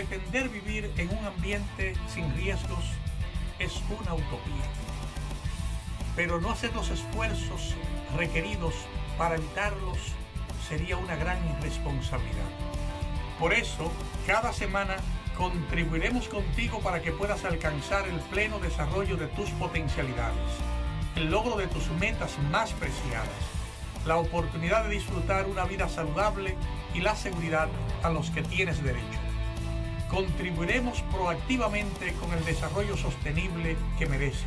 Pretender vivir en un ambiente sin riesgos es una utopía, pero no hacer los esfuerzos requeridos para evitarlos sería una gran irresponsabilidad. Por eso, cada semana contribuiremos contigo para que puedas alcanzar el pleno desarrollo de tus potencialidades, el logro de tus metas más preciadas, la oportunidad de disfrutar una vida saludable y la seguridad a los que tienes derecho. Contribuiremos proactivamente con el desarrollo sostenible que mereces.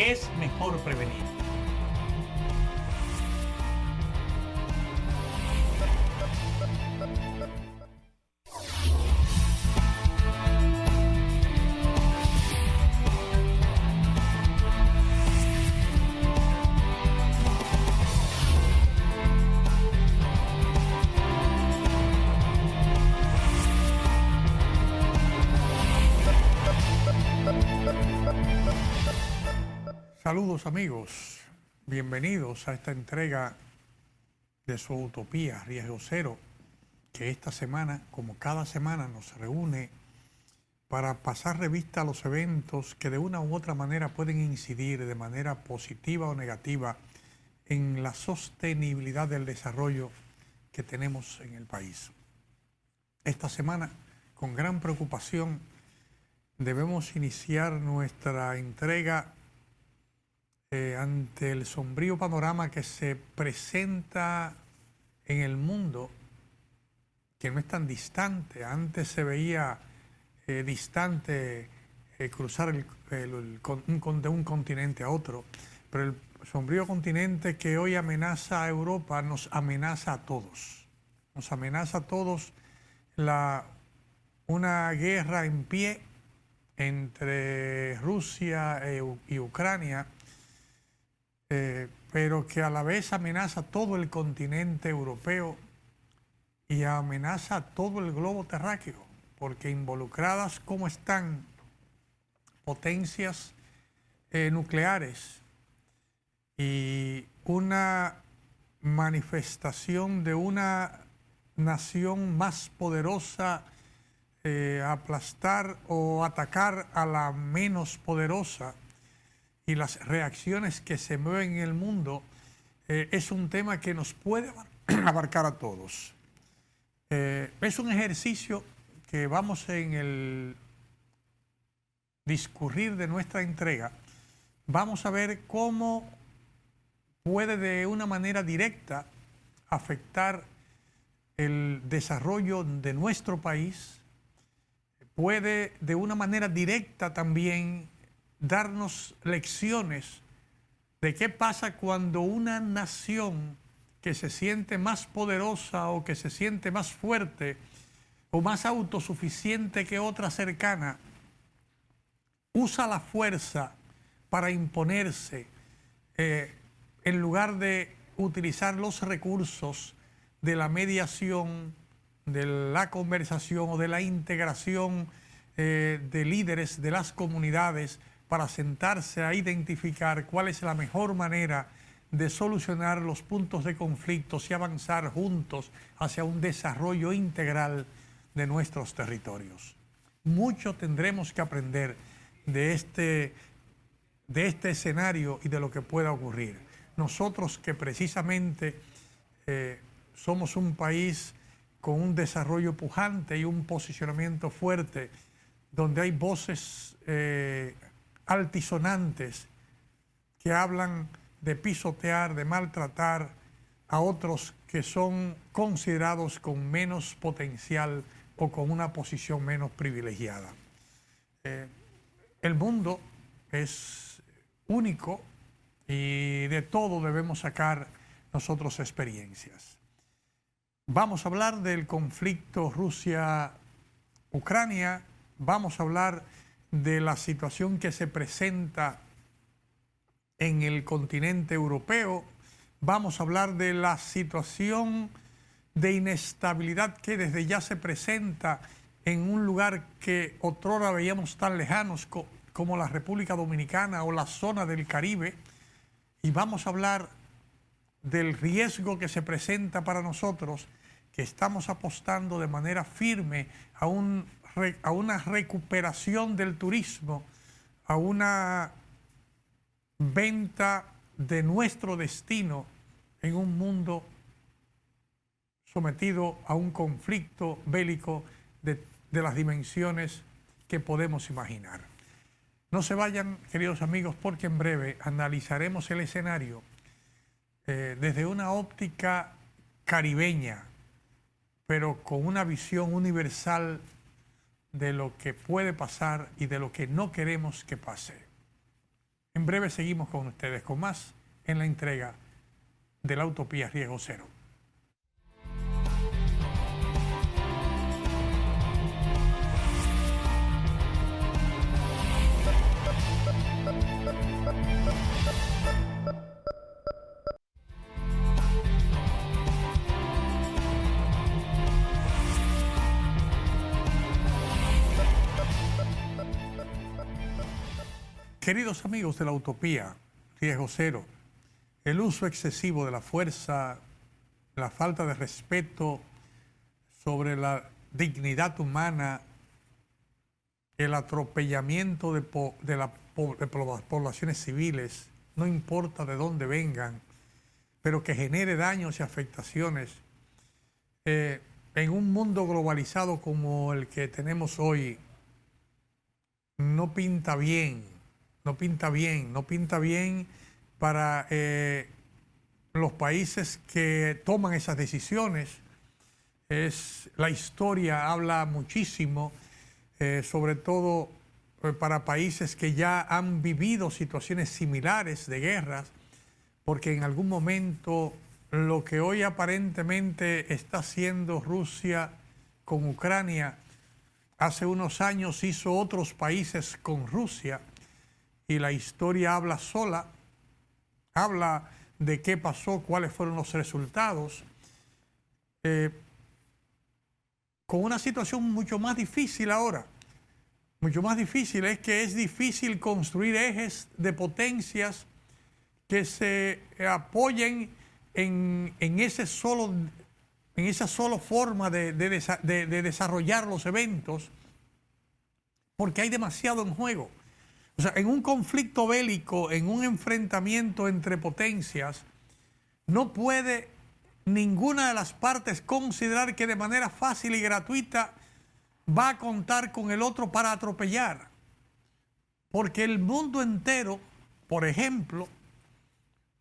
Es mejor prevenir. Saludos amigos, bienvenidos a esta entrega de su utopía Riesgo Cero, que esta semana, como cada semana, nos reúne para pasar revista a los eventos que de una u otra manera pueden incidir de manera positiva o negativa en la sostenibilidad del desarrollo que tenemos en el país. Esta semana, con gran preocupación, debemos iniciar nuestra entrega ante el sombrío panorama que se presenta en el mundo, que no es tan distante. Antes se veía distante cruzar de un continente a otro, pero el sombrío continente que hoy amenaza a Europa nos amenaza a todos. Nos amenaza a todos una guerra en pie entre Rusia y Ucrania, pero que a la vez amenaza todo el continente europeo y amenaza todo el globo terráqueo, porque involucradas como están potencias nucleares y una manifestación de una nación más poderosa aplastar o atacar a la menos poderosa, y las reacciones que se mueven en el mundo, es un tema que nos puede abarcar a todos. Es un ejercicio que vamos en el discurrir de nuestra entrega. Vamos a ver cómo puede de una manera directa afectar el desarrollo de nuestro país, puede de una manera directa también darnos lecciones de qué pasa cuando una nación que se siente más poderosa o que se siente más fuerte o más autosuficiente que otra cercana usa la fuerza para imponerse en lugar de utilizar los recursos de la mediación, de la conversación o de la integración de líderes de las comunidades para sentarse a identificar cuál es la mejor manera de solucionar los puntos de conflictos y avanzar juntos hacia un desarrollo integral de nuestros territorios. Mucho tendremos que aprender de este escenario y de lo que pueda ocurrir. Nosotros que precisamente somos un país con un desarrollo pujante y un posicionamiento fuerte, donde hay voces altisonantes que hablan de pisotear, de maltratar a otros que son considerados con menos potencial o con una posición menos privilegiada. El mundo es único y de todo debemos sacar nosotros experiencias. Vamos a hablar del conflicto Rusia-Ucrania, vamos a hablar de la situación que se presenta en el continente europeo, vamos a hablar de la situación de inestabilidad que desde ya se presenta en un lugar que otrora veíamos tan lejanos como la República Dominicana o la zona del Caribe, y vamos a hablar del riesgo que se presenta para nosotros, que estamos apostando de manera firme a un a una recuperación del turismo, a una venta de nuestro destino en un mundo sometido a un conflicto bélico de las dimensiones que podemos imaginar. No se vayan, queridos amigos, porque en breve analizaremos el escenario desde una óptica caribeña, pero con una visión universal de lo que puede pasar y de lo que no queremos que pase. En breve seguimos con ustedes con más en la entrega de la Utopía Riesgo Cero. Queridos amigos de la Utopía Riesgo Cero, el uso excesivo de la fuerza, la falta de respeto sobre la dignidad humana, el atropellamiento de las poblaciones civiles, no importa de dónde vengan, pero que genere daños y afectaciones, en un mundo globalizado como el que tenemos hoy, no pinta bien. No pinta bien para los países que toman esas decisiones. La historia habla muchísimo, sobre todo para países que ya han vivido situaciones similares de guerras, porque en algún momento lo que hoy aparentemente está haciendo Rusia con Ucrania, hace unos años hizo otros países con Rusia. Y la historia habla sola, habla de qué pasó, cuáles fueron los resultados, con una situación mucho más difícil ahora. Mucho más difícil es que es difícil construir ejes de potencias que se apoyen en esa sola forma de desarrollar los eventos, porque hay demasiado en juego. O sea, en un conflicto bélico, en un enfrentamiento entre potencias, no puede ninguna de las partes considerar que de manera fácil y gratuita va a contar con el otro para atropellar. Porque el mundo entero, por ejemplo,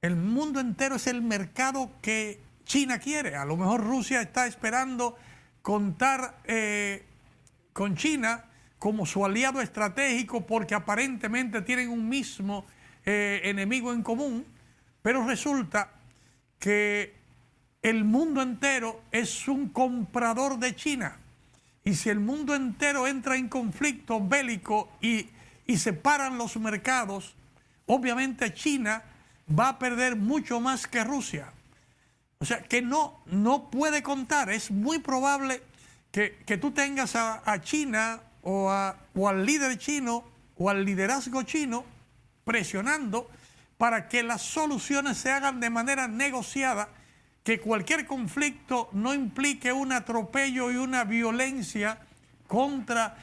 el mundo entero es el mercado que China quiere. A lo mejor Rusia está esperando contar con China como su aliado estratégico porque aparentemente tienen un mismo enemigo en común, pero resulta que el mundo entero es un comprador de China. Y si el mundo entero entra en conflicto bélico y separan los mercados, obviamente China va a perder mucho más que Rusia. O sea, que no puede contar. Es muy probable que tú tengas a China o al líder chino o al liderazgo chino presionando para que las soluciones se hagan de manera negociada, que cualquier conflicto no implique un atropello y una violencia contra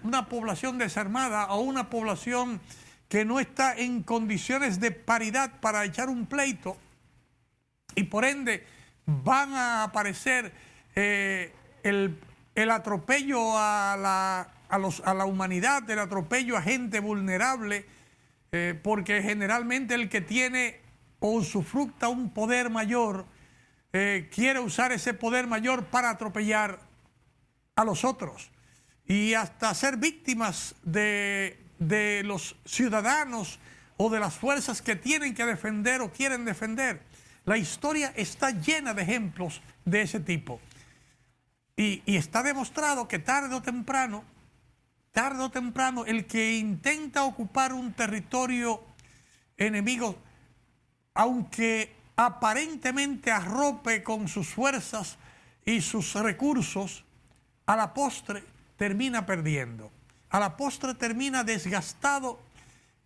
una población desarmada o una población que no está en condiciones de paridad para echar un pleito, y por ende van a aparecer el atropello a la humanidad, el atropello a gente vulnerable, porque generalmente el que tiene o usufructa un poder mayor quiere usar ese poder mayor para atropellar a los otros y hasta ser víctimas de los ciudadanos o de las fuerzas que tienen que defender o quieren defender. La historia está llena de ejemplos de ese tipo. Y está demostrado que tarde o temprano, el que intenta ocupar un territorio enemigo, aunque aparentemente arrope con sus fuerzas y sus recursos, a la postre termina perdiendo. A la postre termina desgastado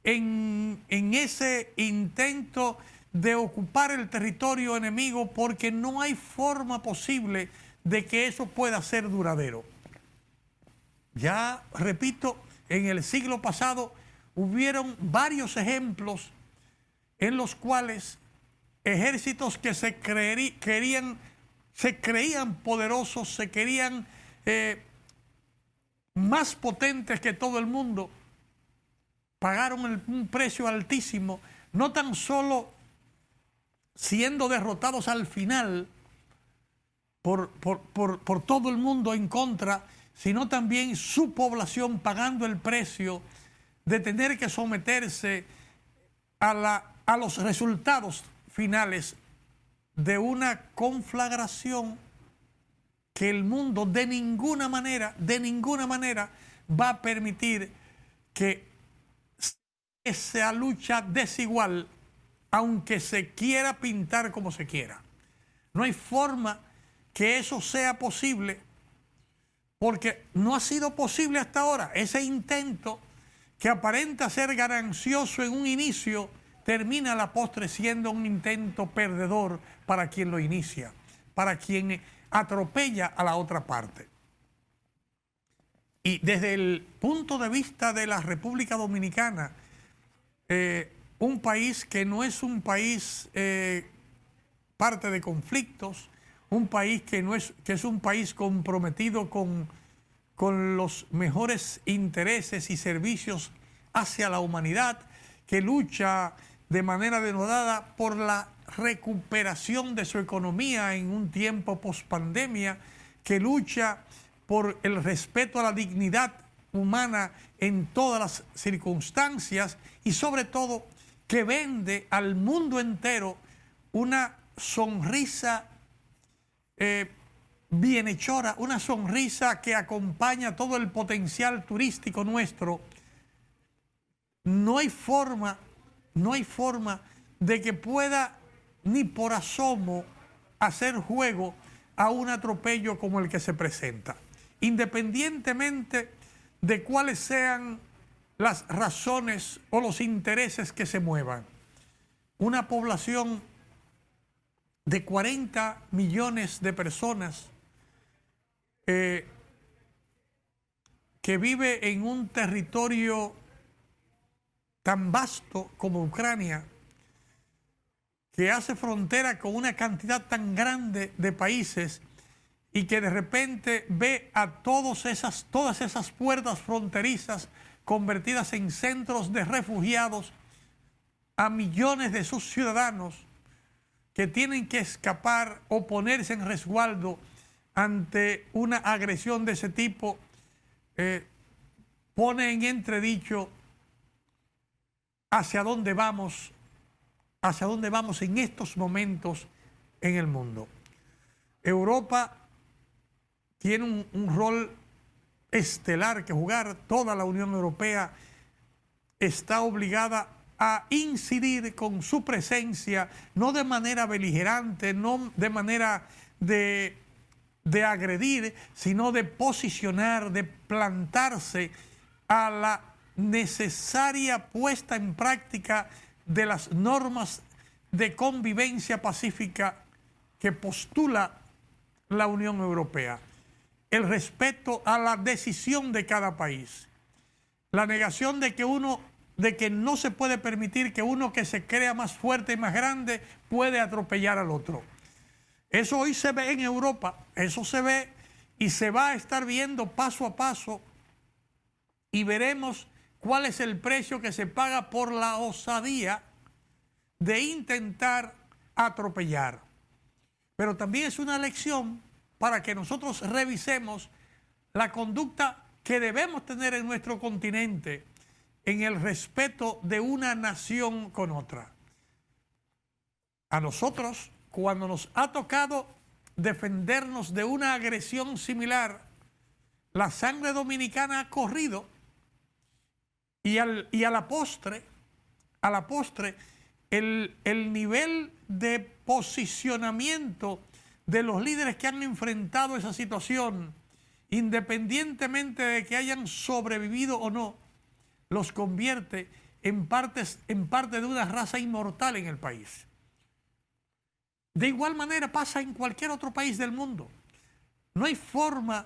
en ese intento de ocupar el territorio enemigo, porque no hay forma posible de que eso pueda ser duradero. Ya repito, en el siglo pasado hubieron varios ejemplos en los cuales ejércitos que se creían poderosos, se querían más potentes que todo el mundo, pagaron un precio altísimo, no tan solo siendo derrotados al final por todo el mundo en contra, sino también su población pagando el precio de tener que someterse a los resultados finales de una conflagración que el mundo de ninguna manera va a permitir que esa lucha desigual, aunque se quiera pintar como se quiera. No hay forma que eso sea posible, porque no ha sido posible hasta ahora. Ese intento que aparenta ser ganancioso en un inicio, termina a la postre siendo un intento perdedor para quien lo inicia, para quien atropella a la otra parte. Y desde el punto de vista de la República Dominicana, un país que no es un país parte de conflictos, un país que es un país comprometido con los mejores intereses y servicios hacia la humanidad, que lucha de manera denodada por la recuperación de su economía en un tiempo pospandemia, que lucha por el respeto a la dignidad humana en todas las circunstancias y sobre todo que vende al mundo entero una sonrisa bienhechora, una sonrisa que acompaña todo el potencial turístico nuestro. No hay forma de que pueda ni por asomo hacer juego a un atropello como el que se presenta, independientemente de cuáles sean las razones o los intereses que se muevan. Una población de 40 millones de personas que vive en un territorio tan vasto como Ucrania, que hace frontera con una cantidad tan grande de países y que de repente ve a todas esas puertas fronterizas convertidas en centros de refugiados, a millones de sus ciudadanos que tienen que escapar o ponerse en resguardo ante una agresión de ese tipo, pone en entredicho hacia dónde vamos en estos momentos en el mundo. Europa tiene un rol estelar que jugar. Toda la Unión Europea está obligada a incidir con su presencia, no de manera beligerante, no de manera de agredir, sino de posicionar, de plantarse a la necesaria puesta en práctica de las normas de convivencia pacífica que postula la Unión Europea. El respeto a la decisión de cada país. La negación de que no se puede permitir que uno que se crea más fuerte y más grande puede atropellar al otro. Eso hoy se ve en Europa, eso se ve y se va a estar viendo paso a paso y veremos cuál es el precio que se paga por la osadía de intentar atropellar. Pero también es una lección para que nosotros revisemos la conducta que debemos tener en nuestro continente en el respeto de una nación con otra. A nosotros, cuando nos ha tocado defendernos de una agresión similar, la sangre dominicana ha corrido y a la postre, el nivel de posicionamiento de los líderes que han enfrentado esa situación, independientemente de que hayan sobrevivido o no, los convierte en parte de una raza inmortal en el país. De igual manera pasa en cualquier otro país del mundo. No hay forma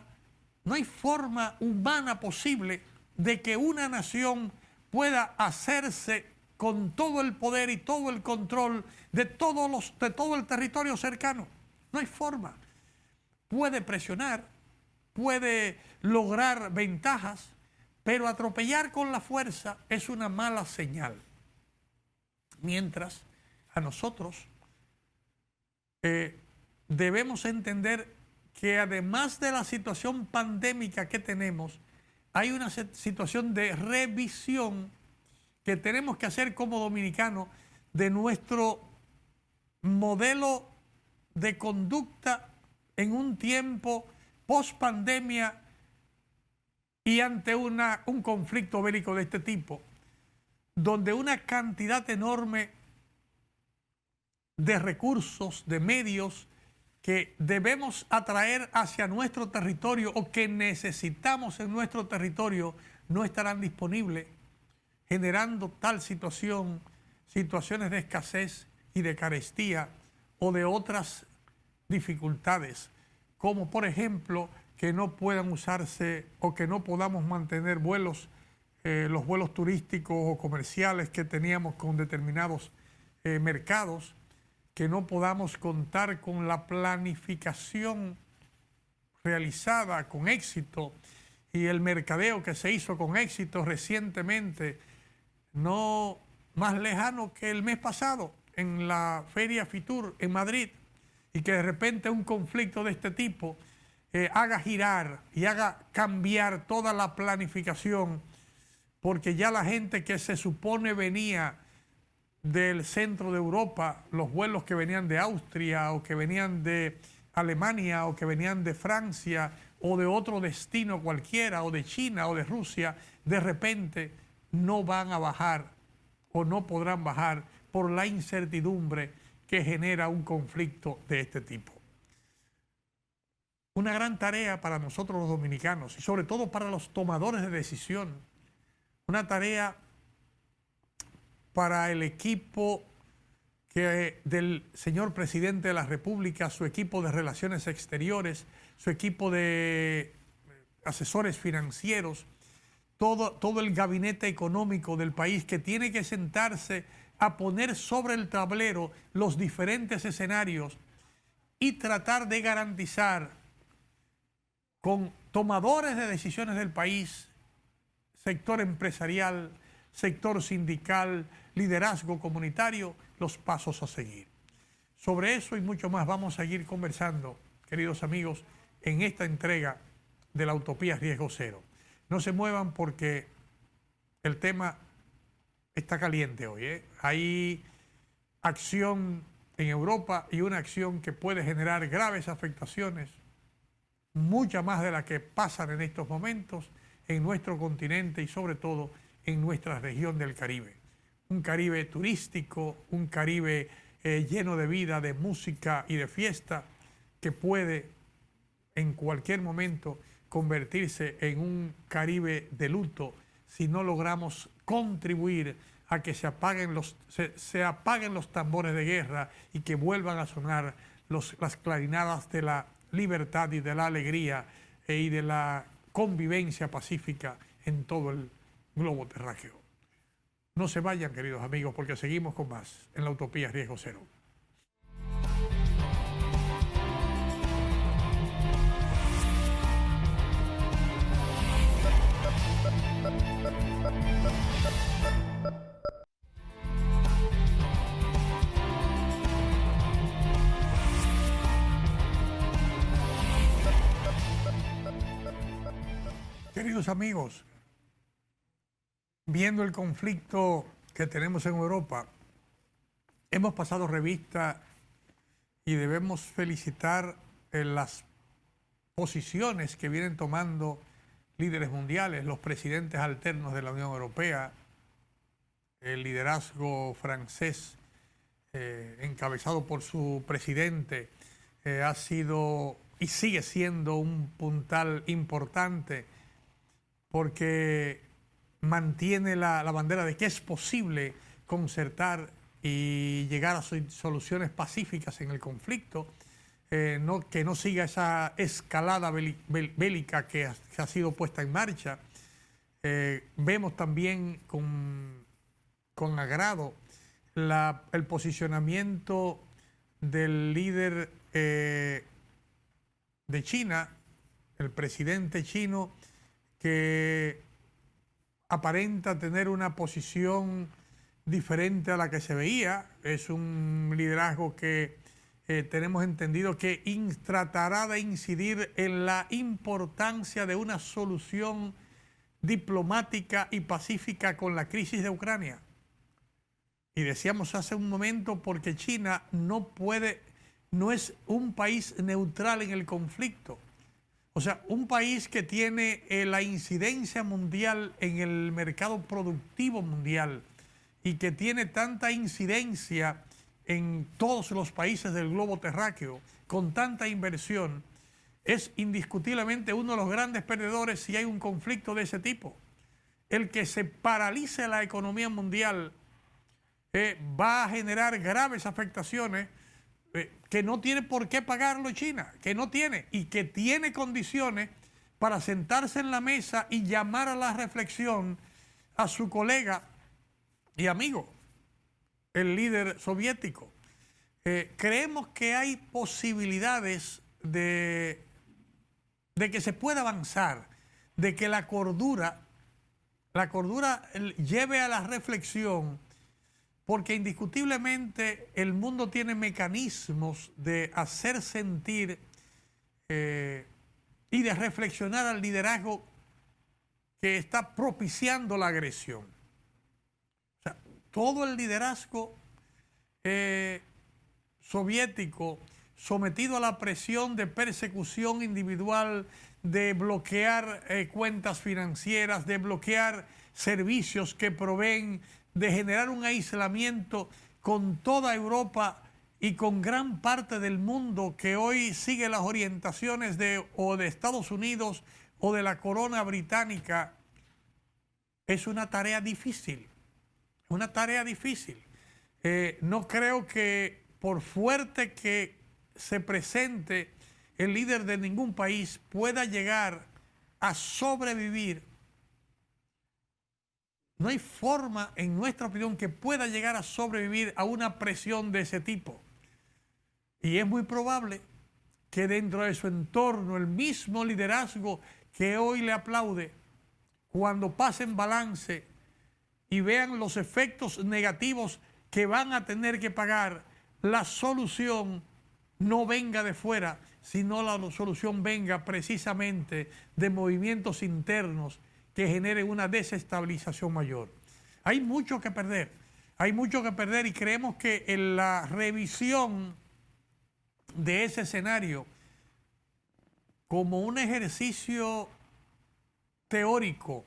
No hay forma humana posible de que una nación pueda hacerse con todo el poder y todo el control de todo el territorio cercano. No hay forma. Puede presionar, puede lograr ventajas, pero atropellar con la fuerza es una mala señal. Mientras a nosotros debemos entender que además de la situación pandémica que tenemos, hay una situación de revisión que tenemos que hacer como dominicanos de nuestro modelo de conducta en un tiempo post pandemia y ante un conflicto bélico de este tipo, donde una cantidad enorme de recursos, de medios que debemos atraer hacia nuestro territorio o que necesitamos en nuestro territorio no estarán disponibles, generando tal situación, situaciones de escasez y de carestía o de otras dificultades, como por ejemplo que no puedan usarse o que no podamos mantener vuelos, los vuelos turísticos o comerciales que teníamos con determinados mercados, que no podamos contar con la planificación realizada con éxito y el mercadeo que se hizo con éxito recientemente, no más lejano que el mes pasado, en la Feria Fitur en Madrid, y que de repente un conflicto de este tipo haga girar y haga cambiar toda la planificación, porque ya la gente que se supone venía del centro de Europa, los vuelos que venían de Austria o que venían de Alemania o que venían de Francia o de otro destino cualquiera o de China o de Rusia, de repente no van a bajar o no podrán bajar por la incertidumbre que genera un conflicto de este tipo. Una gran tarea para nosotros los dominicanos y sobre todo para los tomadores de decisión. Una tarea para el equipo del señor presidente de la República, su equipo de relaciones exteriores, su equipo de asesores financieros, todo el gabinete económico del país que tiene que sentarse a poner sobre el tablero los diferentes escenarios y tratar de garantizar con tomadores de decisiones del país, sector empresarial, sector sindical, liderazgo comunitario, los pasos a seguir. Sobre eso y mucho más vamos a seguir conversando, queridos amigos, en esta entrega de la Utopía Riesgo Cero. No se muevan porque el tema está caliente hoy, ¿eh? Hay acción en Europa y una acción que puede generar graves afectaciones, muchas más de las que pasan en estos momentos en nuestro continente y sobre todo en nuestra región del Caribe. Un Caribe turístico, un Caribe lleno de vida, de música y de fiesta, que puede en cualquier momento convertirse en un Caribe de luto si no logramos contribuir a que se apaguen los tambores de guerra y que vuelvan a sonar las clarinadas de la libertad y de la alegría y de la convivencia pacífica en todo el globo terráqueo. No se vayan, queridos amigos, porque seguimos con más en la Utopía Riesgo Cero. Queridos amigos, viendo el conflicto que tenemos en Europa, hemos pasado revista y debemos felicitar las posiciones que vienen tomando líderes mundiales, los presidentes alternos de la Unión Europea, el liderazgo francés encabezado por su presidente ha sido y sigue siendo un puntal importante porque mantiene la bandera de que es posible concertar y llegar a soluciones pacíficas en el conflicto. que no siga esa escalada bélica que ha sido puesta en marcha. Vemos también con agrado el posicionamiento del líder de China, el presidente chino, que aparenta tener una posición diferente a la que se veía. Es un liderazgo que tenemos entendido que tratará de incidir en la importancia de una solución diplomática y pacífica con la crisis de Ucrania. Y decíamos hace un momento, porque China no es un país neutral en el conflicto. O sea, un país que tiene la incidencia mundial en el mercado productivo mundial y que tiene tanta incidencia en todos los países del globo terráqueo, con tanta inversión, es indiscutiblemente uno de los grandes perdedores si hay un conflicto de ese tipo. El que se paralice la economía mundial va a generar graves afectaciones que no tiene por qué pagarlo China, que no tiene, y que tiene condiciones para sentarse en la mesa y llamar a la reflexión a su colega y amigo, el líder soviético. Creemos que hay posibilidades de que se pueda avanzar, de que la cordura lleve a la reflexión, porque indiscutiblemente el mundo tiene mecanismos de hacer sentir y de reflexionar al liderazgo que está propiciando la agresión. O sea, todo el liderazgo soviético, sometido a la presión de persecución individual, de bloquear cuentas financieras, de bloquear servicios que proveen, de generar un aislamiento con toda Europa y con gran parte del mundo que hoy sigue las orientaciones o de Estados Unidos o de la corona británica, es una tarea difícil. Una tarea difícil. No creo que por fuerte que se presente el líder de ningún país pueda llegar a sobrevivir. No hay forma, en nuestra opinión, que pueda llegar a sobrevivir a una presión de ese tipo. Y es muy probable que dentro de su entorno, el mismo liderazgo que hoy le aplaude, cuando pasen balance y vean los efectos negativos que van a tener que pagar, la solución no venga de fuera, sino la solución venga precisamente de movimientos internos que generen una desestabilización mayor. Hay mucho que perder, y creemos que en la revisión de ese escenario, como un ejercicio teórico,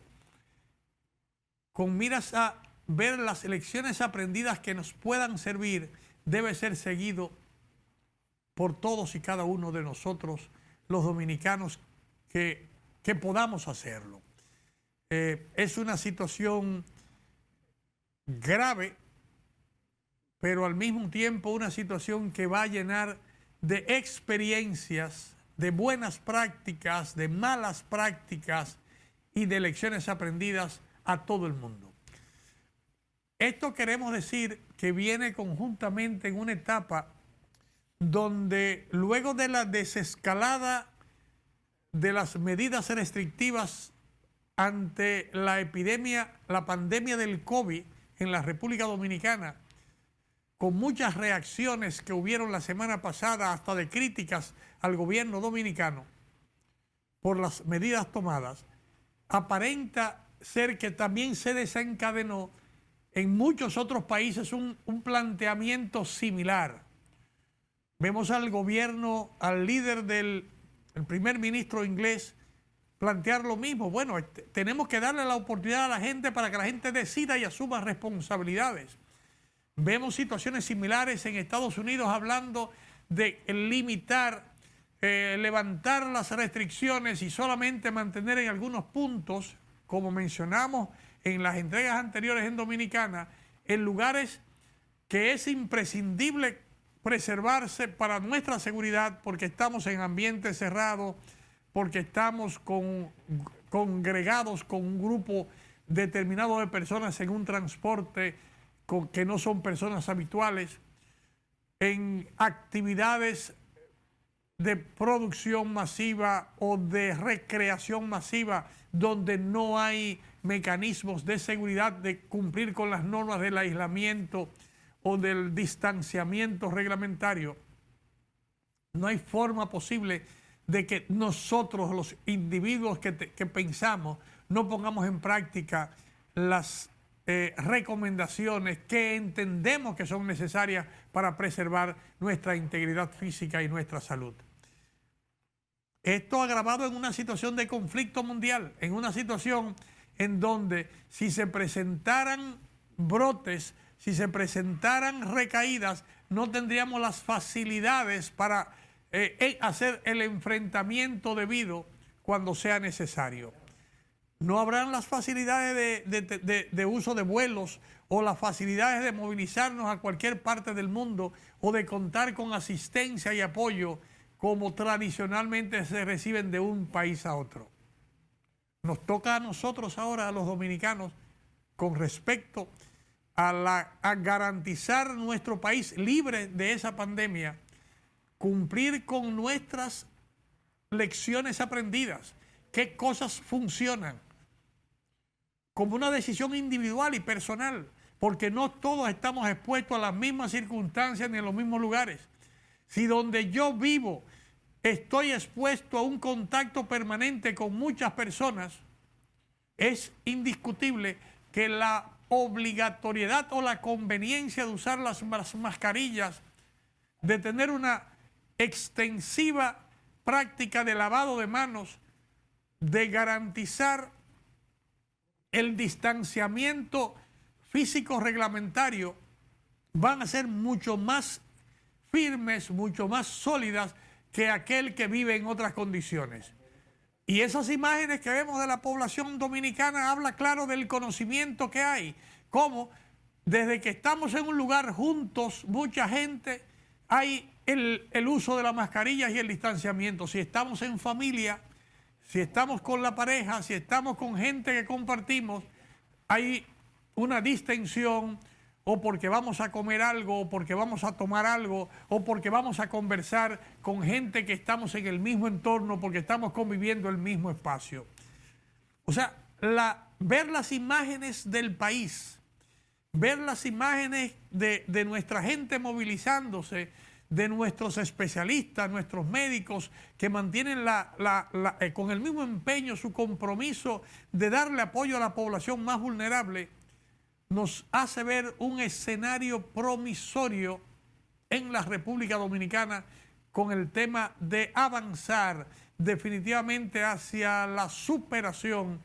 con miras a ver las lecciones aprendidas que nos puedan servir, debe ser seguido por todos y cada uno de nosotros, los dominicanos, que podamos hacerlo. Es una situación grave, pero al mismo tiempo una situación que va a llenar de experiencias, de buenas prácticas, de malas prácticas y de lecciones aprendidas a todo el mundo. Esto queremos decir que viene conjuntamente en una etapa donde luego de la desescalada de las medidas restrictivas ante la pandemia del COVID en la República Dominicana, con muchas reacciones que hubieron la semana pasada, hasta de críticas al gobierno dominicano por las medidas tomadas, aparenta ser que también se desencadenó en muchos otros países un planteamiento similar. Vemos al gobierno, al líder el primer ministro inglés, plantear lo mismo. Bueno, tenemos que darle la oportunidad a la gente para que la gente decida y asuma responsabilidades. Vemos situaciones similares en Estados Unidos hablando de limitar, levantar las restricciones y solamente mantener en algunos puntos, como mencionamos en las entregas anteriores en Dominicana, en lugares que es imprescindible preservarse para nuestra seguridad, porque estamos en ambiente cerrado, porque estamos congregados con un grupo determinado de personas en un transporte que no son personas habituales, en actividades de producción masiva o de recreación masiva donde no hay mecanismos de seguridad de cumplir con las normas del aislamiento o del distanciamiento reglamentario. No hay forma posible de que nosotros, los individuos que pensamos, no pongamos en práctica las recomendaciones que entendemos que son necesarias para preservar nuestra integridad física y nuestra salud. Esto agravado en una situación de conflicto mundial, en una situación en donde si se presentaran brotes, si se presentaran recaídas, no tendríamos las facilidades para hacer el enfrentamiento debido cuando sea necesario. No habrán las facilidades de uso de vuelos o las facilidades de movilizarnos a cualquier parte del mundo o de contar con asistencia y apoyo como tradicionalmente se reciben de un país a otro. Nos toca a nosotros ahora, a los dominicanos, con respecto a garantizar nuestro país libre de esa pandemia, cumplir con nuestras lecciones aprendidas, qué cosas funcionan, como una decisión individual y personal, porque no todos estamos expuestos a las mismas circunstancias ni en los mismos lugares. Si donde yo vivo estoy expuesto a un contacto permanente con muchas personas, es indiscutible que la obligatoriedad o la conveniencia de usar las mascarillas, de tener una extensiva práctica de lavado de manos, de garantizar el distanciamiento físico reglamentario, van a ser mucho más firmes, mucho más sólidas que aquel que vive en otras condiciones. Y esas imágenes que vemos de la población dominicana habla claro del conocimiento que hay, cómo desde que estamos en un lugar juntos, mucha gente, hay el uso de las mascarillas y el distanciamiento. Si estamos en familia, si estamos con la pareja, si estamos con gente que compartimos, hay una distensión, o porque vamos a comer algo, o porque vamos a tomar algo, o porque vamos a conversar con gente que estamos en el mismo entorno, porque estamos conviviendo el mismo espacio. O sea, ver las imágenes del país, ver las imágenes de nuestra gente movilizándose, de nuestros especialistas, nuestros médicos, que mantienen con el mismo empeño su compromiso de darle apoyo a la población más vulnerable, nos hace ver un escenario promisorio en la República Dominicana con el tema de avanzar definitivamente hacia la superación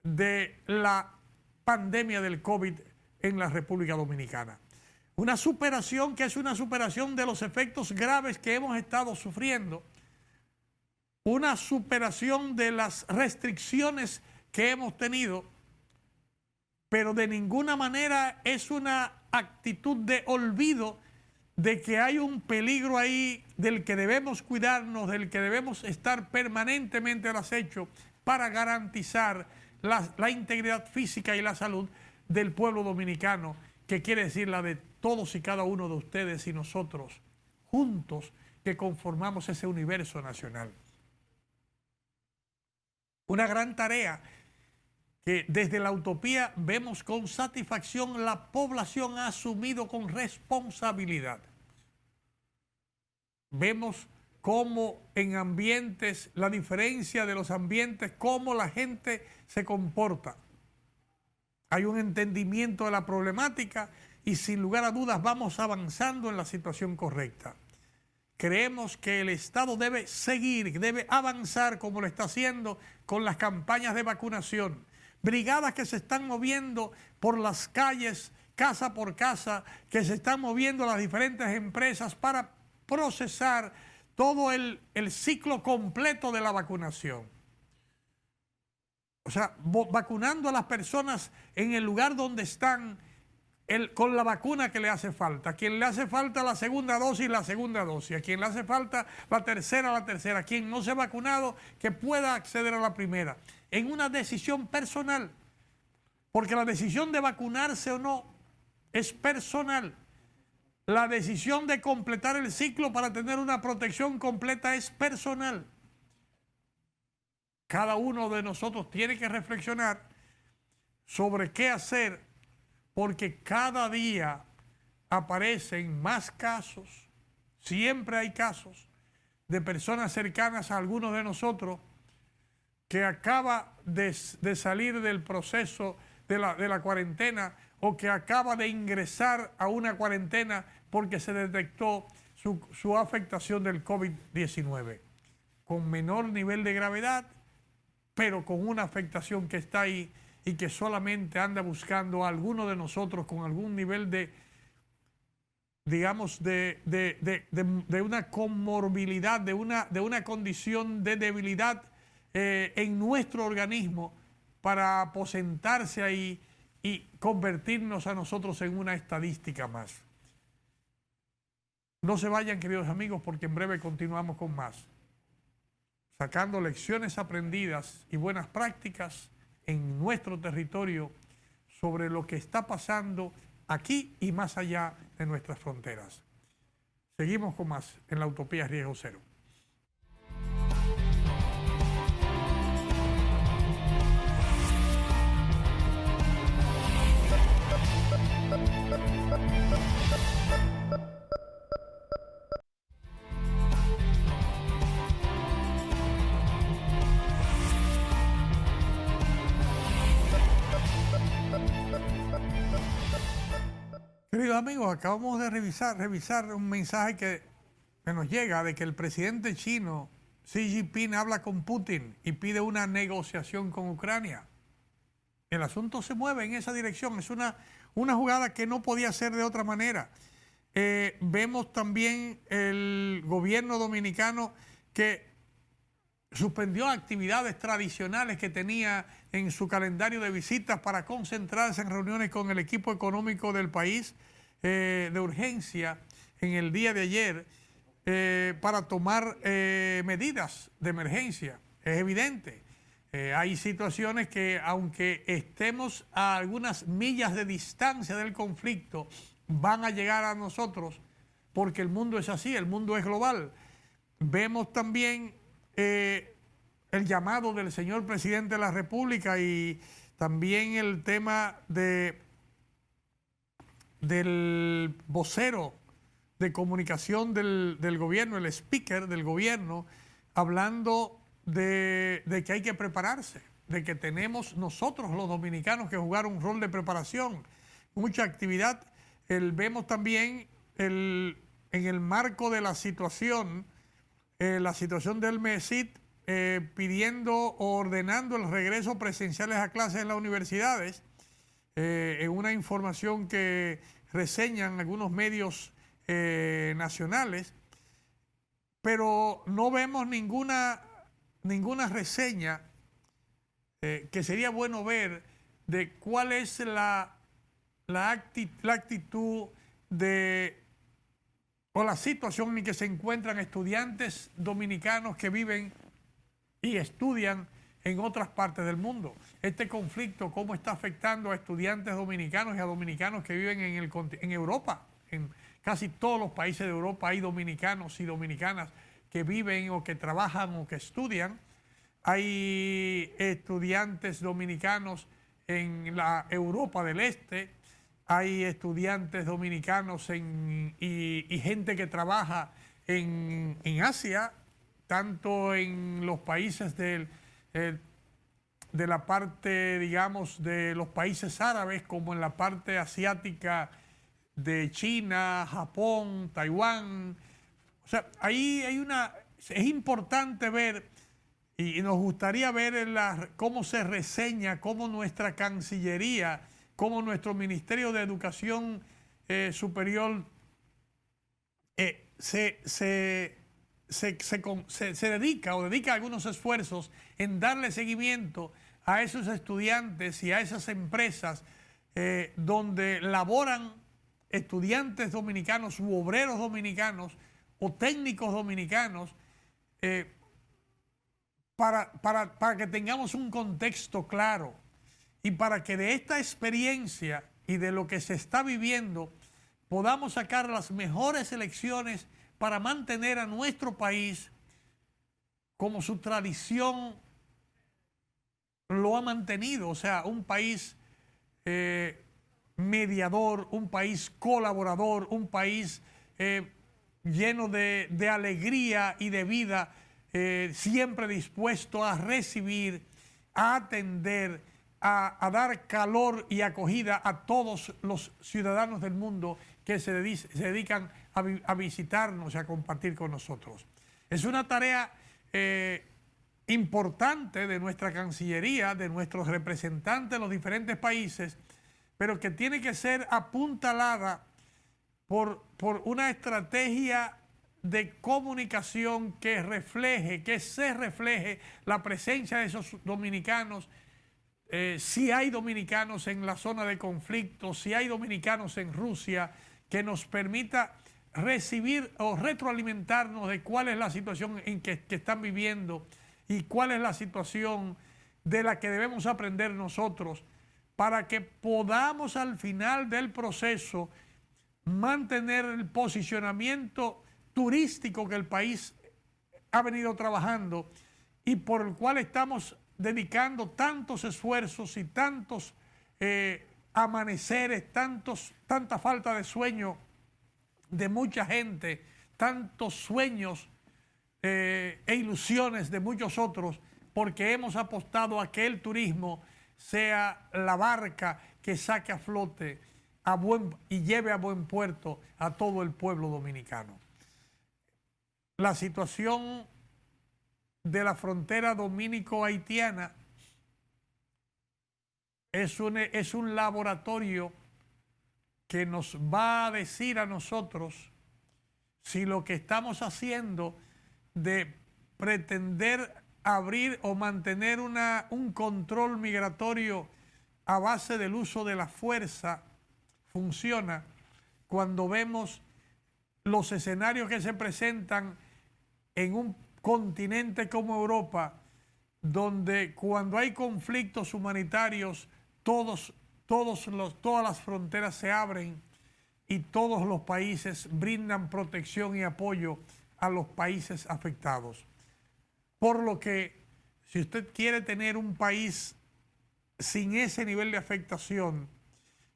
de la pandemia del COVID en la República Dominicana. Una superación que es una superación de los efectos graves que hemos estado sufriendo, una superación de las restricciones que hemos tenido, pero de ninguna manera es una actitud de olvido de que hay un peligro ahí del que debemos cuidarnos, del que debemos estar permanentemente al acecho para garantizar la integridad física y la salud del pueblo dominicano, que quiere decir la de todos y cada uno de ustedes y nosotros, juntos, que conformamos ese universo nacional. Una gran tarea que desde la utopía vemos con satisfacción la población ha asumido con responsabilidad. Vemos cómo en ambientes, la diferencia de los ambientes, cómo la gente se comporta. Hay un entendimiento de la problemática y sin lugar a dudas vamos avanzando en la situación correcta. Creemos que el Estado debe seguir, debe avanzar como lo está haciendo con las campañas de vacunación. Brigadas que se están moviendo por las calles, casa por casa, que se están moviendo las diferentes empresas para procesar todo el ciclo completo de la vacunación. O sea, vacunando a las personas en el lugar donde están, con la vacuna que le hace falta. A quien le hace falta la segunda dosis, la segunda dosis. A quien le hace falta la tercera. A quien no se ha vacunado, que pueda acceder a la primera. En una decisión personal. Porque la decisión de vacunarse o no es personal. La decisión de completar el ciclo para tener una protección completa es personal. Cada uno de nosotros tiene que reflexionar sobre qué hacer, porque cada día aparecen más casos, siempre hay casos de personas cercanas a algunos de nosotros que acaba de salir del proceso de la cuarentena o que acaba de ingresar a una cuarentena porque se detectó su afectación del COVID-19, con menor nivel de gravedad, pero con una afectación que está ahí y que solamente anda buscando a alguno de nosotros con algún nivel de, digamos, de una comorbilidad, de una condición de debilidad en nuestro organismo para aposentarse ahí y convertirnos a nosotros en una estadística más. No se vayan, queridos amigos, porque en breve continuamos con más, sacando lecciones aprendidas y buenas prácticas en nuestro territorio sobre lo que está pasando aquí y más allá de nuestras fronteras. Seguimos con más en la Utopía Riesgo Cero. Queridos amigos, acabamos de revisar un mensaje que nos llega de que el presidente chino Xi Jinping habla con Putin y pide una negociación con Ucrania. El asunto se mueve en esa dirección, es una jugada que no podía ser de otra manera. Vemos también el gobierno dominicano que suspendió actividades tradicionales que tenía en su calendario de visitas para concentrarse en reuniones con el equipo económico del país de urgencia en el día de ayer para tomar medidas de emergencia. Es evidente, hay situaciones que aunque estemos a algunas millas de distancia del conflicto, van a llegar a nosotros porque el mundo es así, el mundo es global. Vemos también el llamado del señor presidente de la República y también el tema del vocero de comunicación del gobierno, el speaker del gobierno, hablando de que hay que prepararse, de que tenemos nosotros los dominicanos que jugar un rol de preparación, mucha actividad. Vemos también en el marco de la situación del MESID, pidiendo o ordenando el regreso presenciales a clases en las universidades, en una información que reseñan algunos medios nacionales, pero no vemos ninguna reseña que sería bueno ver de cuál es la actitud o la situación en que se encuentran estudiantes dominicanos que viven y estudian en otras partes del mundo. Este conflicto, cómo está afectando a estudiantes dominicanos y a dominicanos que viven en Europa. En casi todos los países de Europa hay dominicanos y dominicanas que viven o que trabajan o que estudian. Hay estudiantes dominicanos en la Europa del Este, hay estudiantes dominicanos y gente que trabaja en Asia, tanto en los países de la parte, digamos, de los países árabes como en la parte asiática de China, Japón, Taiwán. O sea, ahí es importante ver y nos gustaría ver cómo se reseña, cómo nuestra Cancillería, cómo nuestro Ministerio de Educación Superior se dedica algunos esfuerzos en darle seguimiento a esos estudiantes y a esas empresas donde laboran estudiantes dominicanos u obreros dominicanos o técnicos dominicanos, para que tengamos un contexto claro y para que de esta experiencia y de lo que se está viviendo podamos sacar las mejores elecciones para mantener a nuestro país como su tradición lo ha mantenido, o sea, un país mediador, un país colaborador, un país lleno de alegría y de vida, siempre dispuesto a recibir, a atender, a dar calor y acogida a todos los ciudadanos del mundo que se dedican a visitarnos y a compartir con nosotros. Es una tarea importante de nuestra Cancillería, de nuestros representantes en los diferentes países, pero que tiene que ser apuntalada por una estrategia de comunicación que se refleje la presencia de esos dominicanos. Si hay dominicanos en la zona de conflicto, si hay dominicanos en Rusia, que nos permita recibir o retroalimentarnos de cuál es la situación en que están viviendo y cuál es la situación de la que debemos aprender nosotros para que podamos al final del proceso mantener el posicionamiento turístico que el país ha venido trabajando y por el cual estamos dedicando tantos esfuerzos y tantos amaneceres, tanta falta de sueño de mucha gente, tantos sueños e ilusiones de muchos otros, porque hemos apostado a que el turismo sea la barca que saque a flote y lleve a buen puerto a todo el pueblo dominicano. La situación de la frontera dominico-haitiana es un laboratorio que nos va a decir a nosotros si lo que estamos haciendo de pretender abrir o mantener un control migratorio a base del uso de la fuerza funciona cuando vemos los escenarios que se presentan en un continente como Europa, donde cuando hay conflictos humanitarios, todas las fronteras se abren y todos los países brindan protección y apoyo a los países afectados. Por lo que, si usted quiere tener un país sin ese nivel de afectación,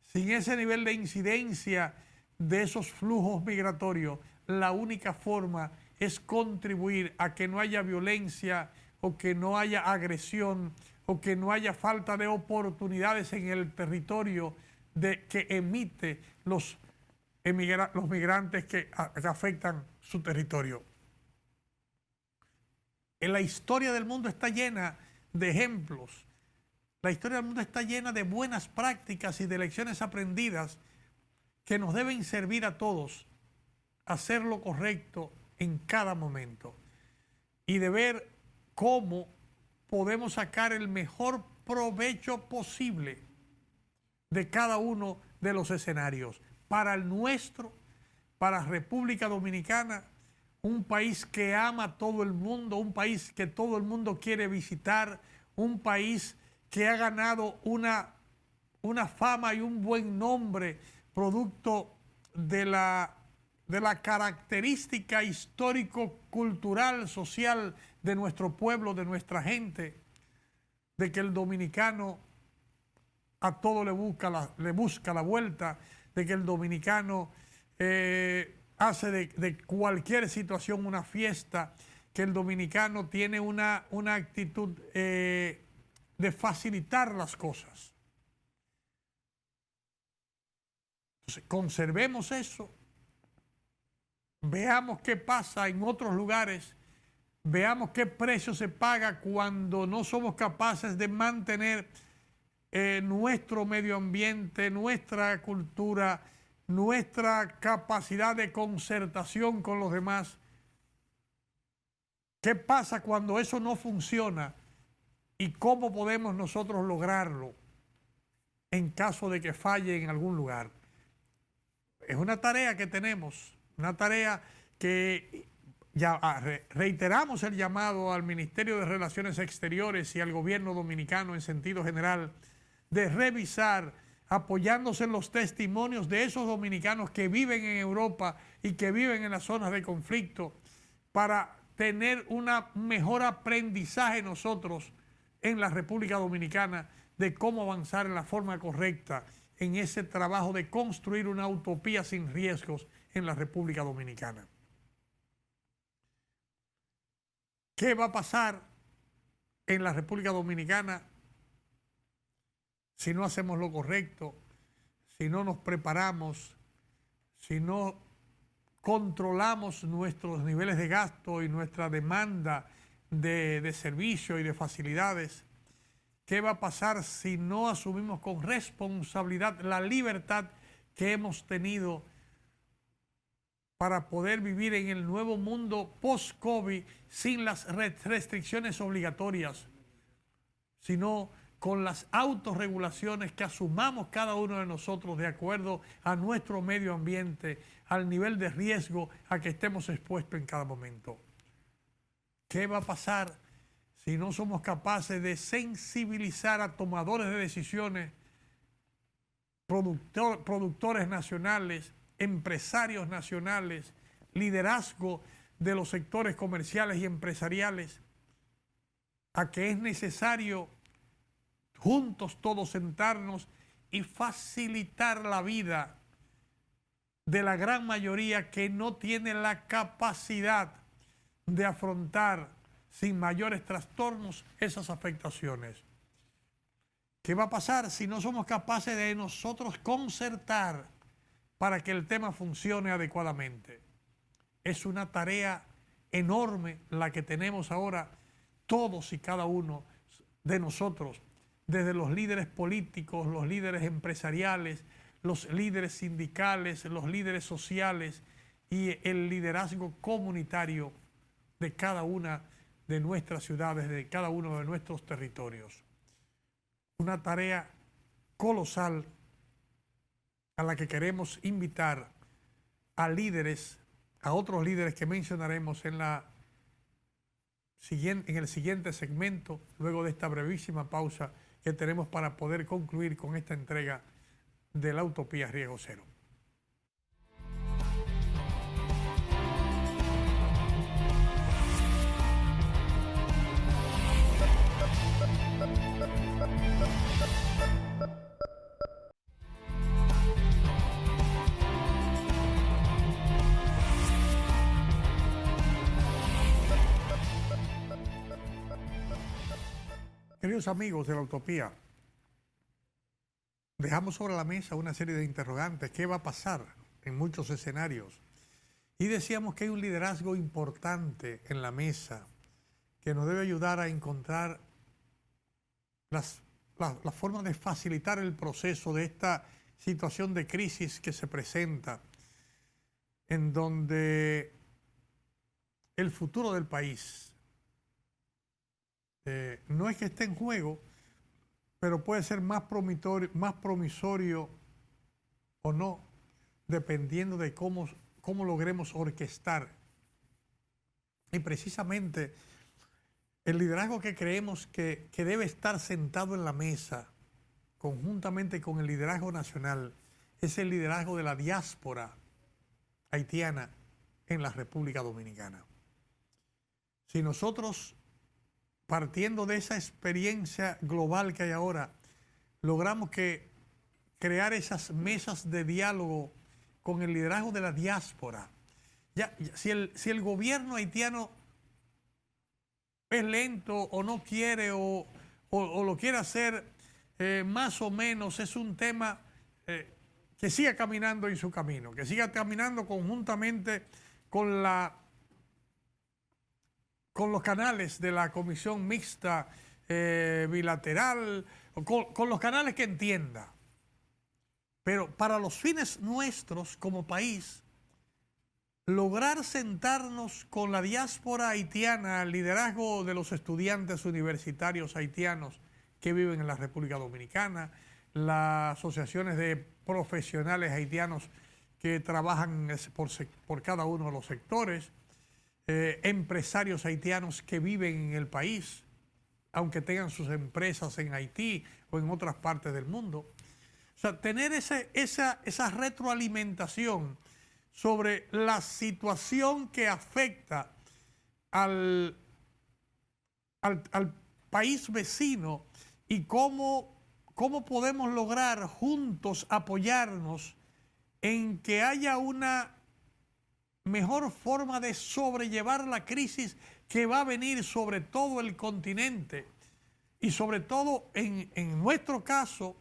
sin ese nivel de incidencia de esos flujos migratorios, la única forma es contribuir a que no haya violencia o que no haya agresión o que no haya falta de oportunidades en el territorio que emite los migrantes que afectan su territorio. En la historia del mundo está llena de ejemplos. La historia del mundo está llena de buenas prácticas y de lecciones aprendidas que nos deben servir a todos a hacer lo correcto en cada momento y de ver cómo podemos sacar el mejor provecho posible de cada uno de los escenarios. Para el nuestro, para República Dominicana, un país que ama a todo el mundo, un país que todo el mundo quiere visitar, un país que ha ganado una fama y un buen nombre producto de la característica histórico-cultural, social de nuestro pueblo, de nuestra gente, de que el dominicano a todo le busca la vuelta, de que el dominicano hace de cualquier situación una fiesta, que el dominicano tiene una actitud de facilitar las cosas. Entonces, conservemos eso, veamos qué pasa en otros lugares, veamos qué precio se paga cuando no somos capaces de mantener nuestro medio ambiente, nuestra cultura, nuestra capacidad de concertación con los demás. ¿Qué pasa cuando eso no funciona? ¿Y cómo podemos nosotros lograrlo? en caso de que falle en algún lugar. Es una tarea que tenemos, una tarea que ya reiteramos el llamado al Ministerio de Relaciones Exteriores y al gobierno dominicano en sentido general de revisar, apoyándose en los testimonios de esos dominicanos que viven en Europa y que viven en las zonas de conflicto, para tener un mejor aprendizaje nosotros en la República Dominicana de cómo avanzar en la forma correcta en ese trabajo de construir una utopía sin riesgos en la República Dominicana. ¿Qué va a pasar en la República Dominicana si no hacemos lo correcto, si no nos preparamos, si no controlamos nuestros niveles de gasto y nuestra demanda de servicio y de facilidades? ¿Qué va a pasar si no asumimos con responsabilidad la libertad que hemos tenido para poder vivir en el nuevo mundo post-COVID sin las restricciones obligatorias, sino con las autorregulaciones que asumamos cada uno de nosotros de acuerdo a nuestro medio ambiente, al nivel de riesgo a que estemos expuestos en cada momento? ¿Qué va a pasar si no somos capaces de sensibilizar a tomadores de decisiones, productores nacionales, empresarios nacionales, liderazgo de los sectores comerciales y empresariales, a que es necesario juntos todos sentarnos y facilitar la vida de la gran mayoría que no tiene la capacidad de afrontar sin mayores trastornos esas afectaciones? ¿Qué va a pasar si no somos capaces de nosotros concertar para que el tema funcione adecuadamente? Es una tarea enorme la que tenemos ahora todos y cada uno de nosotros, desde los líderes políticos, los líderes empresariales, los líderes sindicales, los líderes sociales y el liderazgo comunitario de cada una de nuestras ciudades, de cada uno de nuestros territorios. Una tarea colosal a la que queremos invitar a líderes, a otros líderes que mencionaremos en el siguiente segmento, luego de esta brevísima pausa que tenemos para poder concluir con esta entrega de la Utopía Riesgo Cero. Queridos amigos de la Utopía, dejamos sobre la mesa una serie de interrogantes. ¿Qué va a pasar en muchos escenarios? Y decíamos que hay un liderazgo importante en la mesa que nos debe ayudar a encontrar la forma de facilitar el proceso de esta situación de crisis que se presenta, en donde el futuro del país no es que esté en juego, pero puede ser más promisorio o no, dependiendo de cómo logremos orquestar. Y precisamente el liderazgo que creemos que debe estar sentado en la mesa, conjuntamente con el liderazgo nacional, es el liderazgo de la diáspora haitiana en la República Dominicana. Si nosotros, partiendo de esa experiencia global que hay ahora, logramos crear esas mesas de diálogo con el liderazgo de la diáspora. Si el gobierno haitiano es lento o no quiere o lo quiere hacer más o menos, es un tema que siga caminando en su camino, que siga caminando conjuntamente con los canales de la Comisión Mixta Bilateral, con los canales que entienda. Pero para los fines nuestros como país, lograr sentarnos con la diáspora haitiana, el liderazgo de los estudiantes universitarios haitianos que viven en la República Dominicana, las asociaciones de profesionales haitianos que trabajan por cada uno de los sectores, empresarios haitianos que viven en el país, aunque tengan sus empresas en Haití o en otras partes del mundo. O sea, tener esa retroalimentación sobre la situación que afecta al país vecino y cómo podemos lograr juntos apoyarnos en que haya una mejor forma de sobrellevar la crisis que va a venir sobre todo el continente y sobre todo en nuestro caso,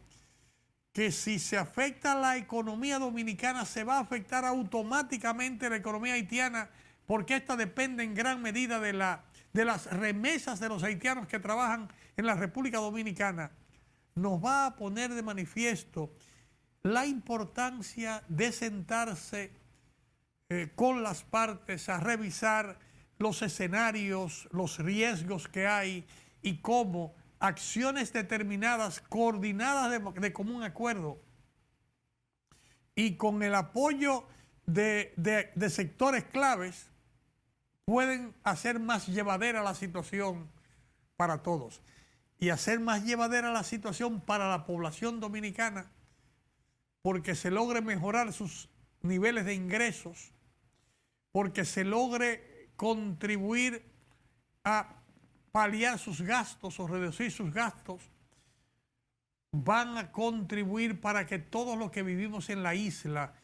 que si se afecta la economía dominicana, se va a afectar automáticamente la economía haitiana, porque esta depende en gran medida de las remesas de los haitianos que trabajan en la República Dominicana. Nos va a poner de manifiesto la importancia de sentarse con las partes a revisar los escenarios, los riesgos que hay y cómo acciones determinadas, coordinadas de común acuerdo y con el apoyo de sectores claves, pueden hacer más llevadera la situación para todos y hacer más llevadera la situación para la población dominicana, porque se logre mejorar sus niveles de ingresos, porque se logre contribuir a paliar sus gastos o reducir sus gastos, van a contribuir para que todos los que vivimos en la isla,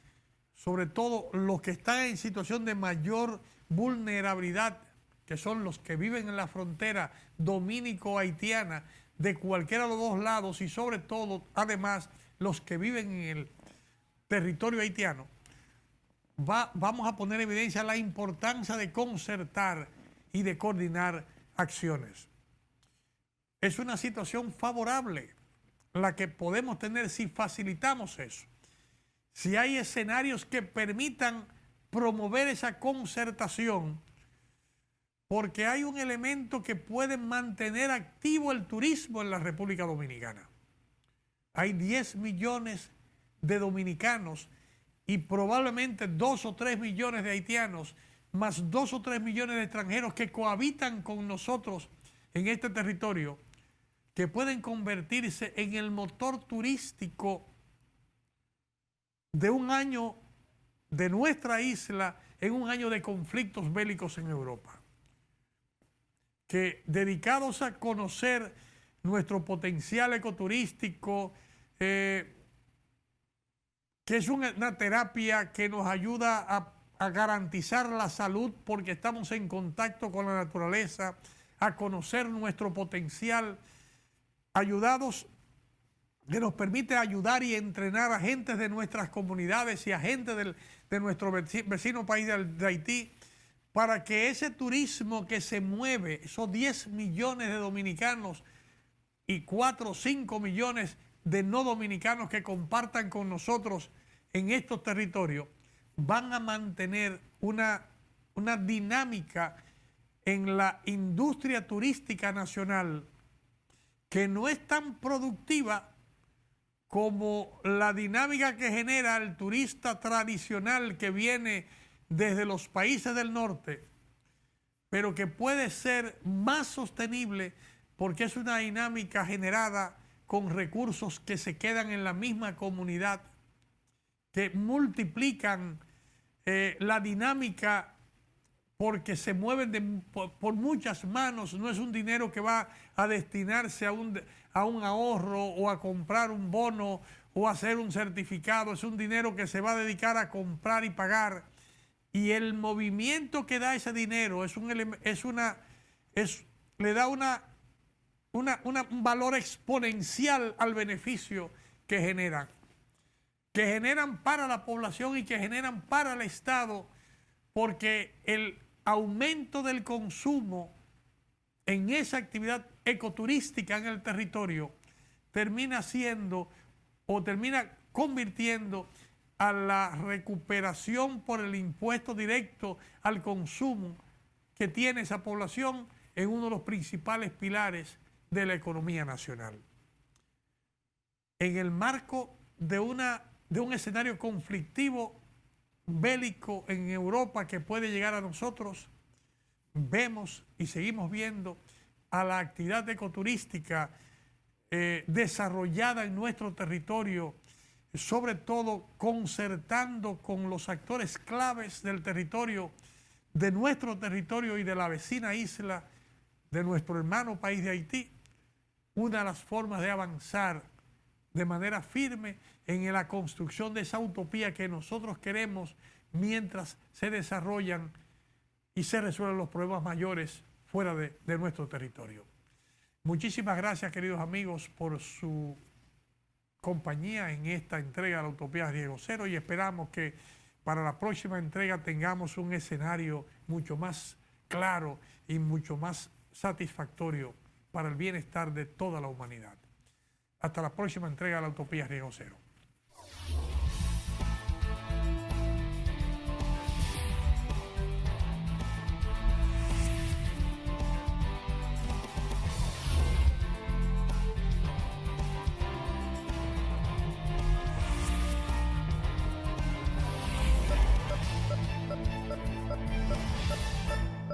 sobre todo los que están en situación de mayor vulnerabilidad, que son los que viven en la frontera dominico-haitiana, de cualquiera de los dos lados, y sobre todo, además, los que viven en el territorio haitiano, vamos a poner en evidencia la importancia de concertar y de coordinar acciones. Es una situación favorable la que podemos tener si facilitamos eso. Si hay escenarios que permitan promover esa concertación, porque hay un elemento que puede mantener activo el turismo en la República Dominicana. Hay 10 millones de dominicanos y probablemente 2 o 3 millones de haitianos, más 2 o 3 millones de extranjeros que cohabitan con nosotros en este territorio, que pueden convertirse en el motor turístico de un año de nuestra isla en un año de conflictos bélicos en Europa. Que dedicados a conocer nuestro potencial ecoturístico, que es una terapia que nos ayuda a garantizar la salud porque estamos en contacto con la naturaleza, a conocer nuestro potencial, ayudados, que nos permite ayudar y entrenar a gentes de nuestras comunidades y a gente de nuestro vecino país de Haití, para que ese turismo que se mueve, esos 10 millones de dominicanos y 4 o 5 millones de no dominicanos que compartan con nosotros en estos territorios, van a mantener una dinámica en la industria turística nacional que no es tan productiva como la dinámica que genera el turista tradicional que viene desde los países del norte, pero que puede ser más sostenible porque es una dinámica generada con recursos que se quedan en la misma comunidad, que multiplican la dinámica porque se mueven por muchas manos. No es un dinero que va a destinarse a un ahorro o a comprar un bono o a hacer un certificado. Es un dinero que se va a dedicar a comprar y pagar. Y el movimiento que da ese dinero le da un valor exponencial al beneficio que generan para la población y que generan para el Estado, porque el aumento del consumo en esa actividad ecoturística en el territorio termina siendo o termina convirtiendo a la recuperación por el impuesto directo al consumo que tiene esa población en uno de los principales pilares de la economía nacional. en el marco de un escenario conflictivo bélico en Europa que puede llegar a nosotros, vemos y seguimos viendo a la actividad ecoturística desarrollada en nuestro territorio, sobre todo concertando con los actores claves del territorio, de nuestro territorio y de la vecina isla de nuestro hermano país de Haití, una de las formas de avanzar de manera firme en la construcción de esa utopía que nosotros queremos mientras se desarrollan y se resuelven los problemas mayores fuera de nuestro territorio. Muchísimas gracias, queridos amigos, por su compañía en esta entrega de la Utopía Riesgo Cero, y esperamos que para la próxima entrega tengamos un escenario mucho más claro y mucho más satisfactorio para el bienestar de toda la humanidad. Hasta la próxima entrega de la Utopía Riesgo Cero.